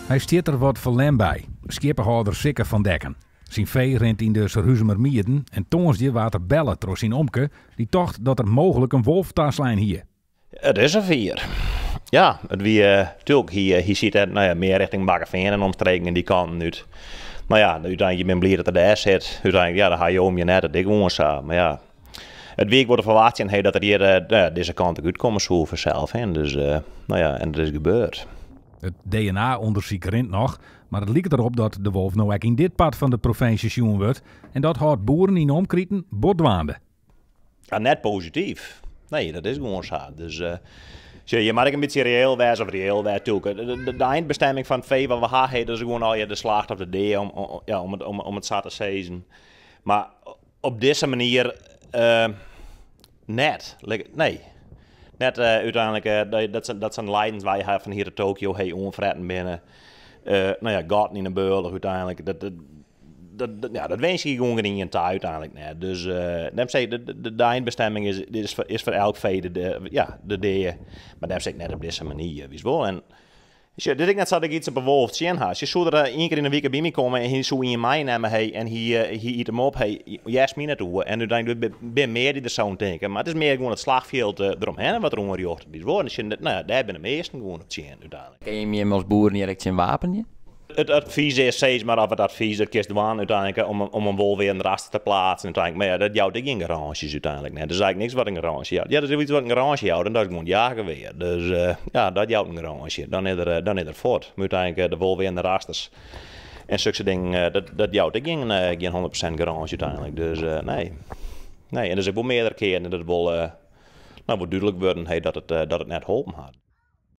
Hij stiert er wat verlem bij. Schippenhouder Sikke van Dekken. Zijn vee rent in de Serhuzemer Mierden en tonsdje water bellen door zijn omke. Die tocht dat er mogelijk een wolftaslijn hier. Het is een vier. Ja, het wie natuurlijk hier ziet het meer richting Bakkeveen en omstreken die kanten uit. Maar ja, uiteindelijk je bent blij dat het daar zit. Uiteindelijk ja, dan ga je om je net dat ik gewoon zo. Maar ja, het week wordt verwacht en dat er hier deze kant uitkomen zo vanzelf. Dus en dat is gebeurd. Het DNA-onderzoek rint nog, maar het lijkt erop dat de wolf nou ook in dit pad van de provincie zien wordt. En dat houdt boeren in omkrieten botwaande. Ja, net positief. Nee, dat is gewoon zo. Dus je mag een beetje reëel wezen of reëel wezen. De eindbestemming van het vee wat we hebben, dat is gewoon al je de slaagt op de D om het zo te zeggen. Maar op deze manier net. Nee. Net uiteindelijk, dat zijn leidens waar je van hier tot Tokio onvretten binnen. Gaten in de beul uiteindelijk. Dat wens je gewoon in je taal uiteindelijk net. Dus de eindbestemming is voor elk vee de D. Maar dat zeg ik net op deze manier. Wist wel. En dit ik net zat ik iets op een wolf zien had. Je zou er één keer in de week bij me komen en hij zou in je mij nemen en hij eet hem op. Hij juist mij naartoe. En uiteindelijk ben meer die er zouden denken. Maar het is meer gewoon het slagveld eromheen wat er onderjocht is. Daar ben de meesten gewoon op zien uiteindelijk. Ken je meer als boer niet direct een wapen? Het advies is steeds maar of het advies dat kiest doen uiteindelijk om een wol weer in de raster te plaatsen. Uiteindelijk. Maar ja, dat jouwt ik in garages uiteindelijk. Nee, er is eigenlijk niks wat een garage jouwt. Ja, dat is iets wat een garage jouwt en dat is gewoon jagen weer. Dus dat jouwt een garage. Dan is er voort. Maar uiteindelijk de wol weer in de rasters. En zulke dingen, dat jouwt ik geen 100% garage uiteindelijk. Dus nee. En er zijn wel meerdere keren dat het wel duidelijk worden dat het net geholpen had.